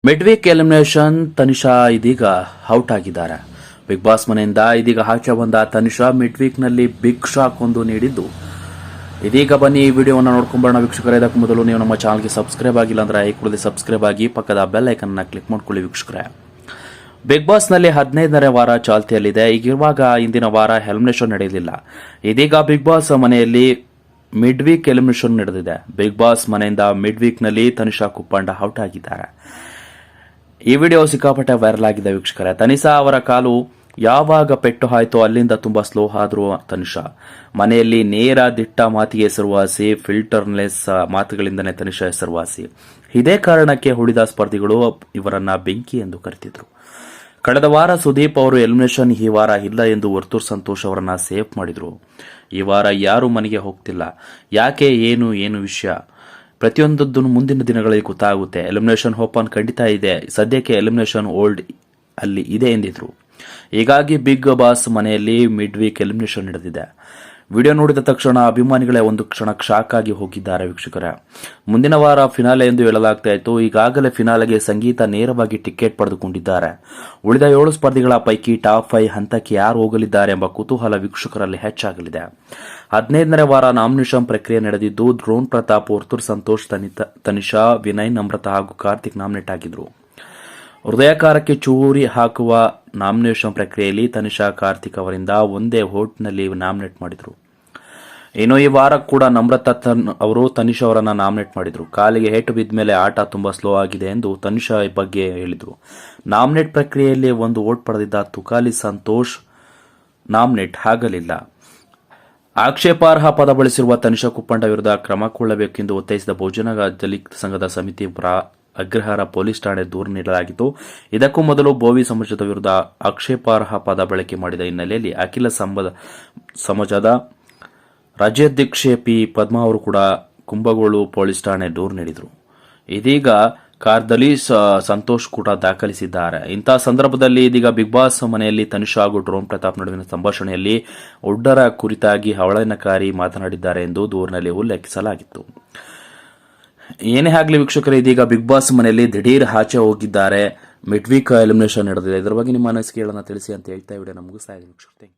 Mid weak elimination Tanisha ಇದೀಗ out ಆಗಿದ್ದಾರೆ. Big boss ಮನೆಯಿಂದ ಇದೀಗ ಆಚೆ ಬಂದ ತನಿಷಾ ಮಿಡ್ ವೀಕ್ ನಲ್ಲಿ ಬಿಗ್ ಶಾಕ್ ಒಂದು ನೀಡಿದ್ದು, ಇದೀಗ ಬನ್ನಿ ಈ ವಿಡಿಯೋವನ್ನು ನೋಡ್ಕೊಂಬರೋಣ ವೀಕ್ಷಕರೇ. ಇದಕ್ಕೂ ಮೊದಲು ನೀವು ನಮ್ಮ ಚಾನಲ್ಗೆ ಸಬ್ಸ್ಕ್ರೈಬ್ ಆಗಿಲ್ಲ ಅಂದ್ರೆ ಈ ಕೂಡಲೇ ಸಬ್ಸ್ಕ್ರೈಬ್ ಆಗಿ ಪಕ್ಕದ ಬೆಲ್ ಐಕನ್ ಅನ್ನು ಕ್ಲಿಕ್ ಮಾಡ್ಕೊಳ್ಳಿ ವೀಕ್ಷಕರೇ. ಬಿಗ್ ಬಾಸ್ ನಲ್ಲಿ 15ನೇ ವಾರ ಚಾಲ್ತಿಯಲ್ಲಿದೆ. ಈಗಿರುವಾಗ ಇಂದಿನ ವಾರ ಎಲಿಮಿನೇಷನ್ ನಡೆಯಲಿಲ್ಲ. ಇದೀಗ ಬಿಗ್ ಬಾಸ್ ಮನೆಯಲ್ಲಿ ಮಿಡ್ ವೀಕ್ ಎಲಿಮಿನೇಷನ್ ನಡೆದಿದೆ. ಬಿಗ್ ಬಾಸ್ ಮನೆಯಿಂದ ಮಿಡ್ ವೀಕ್ ನಲ್ಲಿ ತನಿಷಾ ಕುಪ್ಪಂಡ ಔಟ್ ಆಗಿದ್ದಾರೆ. ಈ ವಿಡಿಯೋ ಸಿಕ್ಕಾಪಟ್ಟೆ ವೈರಲ್ ಆಗಿದೆ ವೀಕ್ಷಕರೇ. ತನಿಷಾ ಅವರ ಕಾಲು ಯಾವಾಗ ಪೆಟ್ಟು ಆಯ್ತೋ ಅಲ್ಲಿಂದ ತುಂಬಾ ಸ್ಲೋ ಆದ್ರು ತನಿಷಾ. ಮನೆಯಲ್ಲಿ ನೇರ ದಿಟ್ಟ ಮಾತಿಗೆ ಹೆಸರುವಾಸಿ, ಫಿಲ್ಟರ್ಲೆಸ್ ಮಾತುಗಳಿಂದನೇ ತನಿಷಾ ಹೆಸರುವಾಸಿ. ಇದೇ ಕಾರಣಕ್ಕೆ ಉಳಿದ ಸ್ಪರ್ಧಿಗಳು ಇವರನ್ನ ಬೆಂಕಿ ಎಂದು ಕರೆದಿದ್ರು. ಕಳೆದ ವಾರ ಸುದೀಪ್ ಅವರು ಎಲಿಮಿನೇಷನ್ ಈ ವಾರ ಇಲ್ಲ ಎಂದು ವರ್ತೂರ್ ಸಂತೋಷ್ ಅವರನ್ನ ಸೇಫ್ ಮಾಡಿದ್ರು. ಈ ವಾರ ಯಾರು ಮನೆಗೆ ಹೋಗ್ತಿಲ್ಲ, ಯಾಕೆ ಏನು ವಿಷಯ ಪ್ರತಿಯೊಂದನ್ನು ಮುಂದಿನ ದಿನಗಳಲ್ಲಿ ಗೊತ್ತಾಗುತ್ತೆ. ಎಲಿಮಿನೇಷನ್ ಓಪನ್ ಖಂಡಿತ ಇದೆ, ಸದ್ಯಕ್ಕೆ ಎಲಿಮಿನೇಷನ್ ಓಲ್ಡ್ ಅಲ್ಲಿ ಇದೆ ಎಂದಿದ್ರು. ಹೀಗಾಗಿ ಬಿಗ್ ಬಾಸ್ ಮನೆಯಲ್ಲಿ ಮಿಡ್ ವೀಕ್ ಎಲಿಮಿನೇಷನ್ ನಡೆದಿದೆ. ವಿಡಿಯೋ ನೋಡಿದ ತಕ್ಷಣ ಅಭಿಮಾನಿಗಳೇ ಒಂದು ಕ್ಷಣ ಶಾಕ್ ಆಗಿ ಹೋಗಿದ್ದಾರೆ ವೀಕ್ಷಕರೇ. ಮುಂದಿನ ವಾರ ಫಿನಾಲೆ ಎಂದು ಹೇಳಲಾಗ್ತಾ ಇತ್ತು. ಈಗಾಗಲೇ ಫಿನಾಲೆಗೆ ಸಂಗೀತ ನೇರವಾಗಿ ಟಿಕೆಟ್ ಪಡೆದುಕೊಂಡಿದ್ದಾರೆ. ಉಳಿದ 7 ಸ್ಪರ್ಧಿಗಳ ಪೈಕಿ ಟಾಪ್ 5 ಹಂತಕ್ಕೆ ಯಾರು ಹೋಗಲಿದ್ದಾರೆ ಎಂಬ ಕುತೂಹಲ ವೀಕ್ಷಕರಲ್ಲಿ ಹೆಚ್ಚಾಗಲಿದೆ. 15ನೇ ವಾರ ನಾಮಿನೇಷನ್ ಪ್ರಕ್ರಿಯೆ ನಡೆದಿದ್ದು, ಡ್ರೋನ್ ಪ್ರತಾಪ್, ವರ್ತೂರ್ ಸಂತೋಷ್, ತನಿಷಾ, ವಿನಯ್, ನಮ್ರತಾ ಹಾಗೂ ಕಾರ್ತಿಕ್ ನಾಮಿನೇಟ್ ಆಗಿದ್ರು. ಹೃದಯಕಾರಕ್ಕೆ ಚೂರಿ ಹಾಕುವ ನಾಮಿನೇಷನ್ ಪ್ರಕ್ರಿಯೆಯಲ್ಲಿ ತನಿಷಾ ಕಾರ್ತಿಕ್ ಅವರಿಂದ ಒಂದೇ ವೋಟ್ನಲ್ಲಿ ನಾಮಿನೇಟ್ ಮಾಡಿದ್ರು. ಇನ್ನು ಈ ವಾರ ಕೂಡ ನಮ್ರತಾ ಅವರು ತನಿಷಾ ಅವರನ್ನ ನಾಮಿನೇಟ್ ಮಾಡಿದ್ರು. ಕಾಲಿಗೆ ಏಟು ಬಿದ್ದ ಮೇಲೆ ಆಟ ತುಂಬಾ ಸ್ಲೋ ಆಗಿದೆ ಎಂದು ತನಿಷಾ ಬಗ್ಗೆ ಹೇಳಿದ್ರು. ನಾಮಿನೇಟ್ ಪ್ರಕ್ರಿಯೆಯಲ್ಲಿ ಒಂದು ವೋಟ್ ಪಡೆದಿದ್ದ ತುಕಾಲಿ ಸಂತೋಷ್ ನಾಮಿನೇಟ್ ಆಗಲಿಲ್ಲ. ಆಕ್ಷೇಪಾರ್ಹ ಪದ ಬಳಸಿರುವ ತನಿಷಾ ಕುಪ್ಪಂಡ ವಿರುದ್ಧ ಕ್ರಮ ಕೊಳ್ಳಬೇಕೆಂದು ಒತ್ತಾಯಿಸಿದ ಬಹುಜನ ದಲಿತ ಸಂಘದ ಸಮಿತಿ ಅಗ್ರಹಾರ ಪೊಲೀಸ್ ಠಾಣೆ ದೂರು ನೀಡಲಾಗಿತ್ತು. ಇದಕ್ಕೂ ಮೊದಲು ಬೋವಿ ಸಮಾಜದ ವಿರುದ್ಧ ಆಕ್ಷೇಪಾರ್ಹ ಪದ ಬಳಕೆ ಮಾಡಿದ ಹಿನ್ನೆಲೆಯಲ್ಲಿ ಅಖಿಲ ಸಮಾಜದ ರಾಜ್ಯಾಧ್ಯಕ್ಷೆ ಪಿ ಪದ್ಮಾ ಅವರು ಕೂಡ ಕುಂಭಗೋಳು ಪೊಲೀಸ್ ಠಾಣೆ ದೂರು ನೀಡಿದರು. ಇದೀಗ ಕಾರ್ದಲ್ಲಿ ಸಂತೋಷ್ ಕೂಡ ದಾಖಲಿಸಿದ್ದಾರೆ. ಇಂತಹ ಸಂದರ್ಭದಲ್ಲಿ ಇದೀಗ ಬಿಗ್ ಬಾಸ್ ಮನೆಯಲ್ಲಿ ತನಿಷಾ ಹಾಗೂ ಡ್ರೋನ್ ಪ್ರತಾಪ್ ನಡುವಿನ ಸಂಭಾಷಣೆಯಲ್ಲಿ ಒಡ್ಡರ ಕುರಿತಾಗಿ ಅವಹೇಳನಕಾರಿ ಮಾತನಾಡಿದ್ದಾರೆ ಎಂದು ದೂರಿನಲ್ಲಿ ಉಲ್ಲೇಖಿಸಲಾಗಿತ್ತು. ಏನೇ ಆಗಲಿ ವೀಕ್ಷಕರೇ, ಇದೀಗ ಬಿಗ್ ಬಾಸ್ ಮನೆಯಲ್ಲಿ ದಿಢೀರ್ ಆಚೆ ಹೋಗಿದ್ದಾರೆ. ಮಿಡ್ ವೀಕ್ ಎಲಿಮಿನೇಷನ್ ನಡೆದಿದೆ. ಇದರ ಬಗ್ಗೆ ನಿಮ್ಮ ಅನಿಸಿಕೆಗಳನ್ನು ತಿಳಿಸಿ ಅಂತ ಹೇಳ್ತಾ ವಿಡಿಯೋ ನಮಗೂ ಸಾಗಿದೆ ವೀಕ್ಷಕರೇ.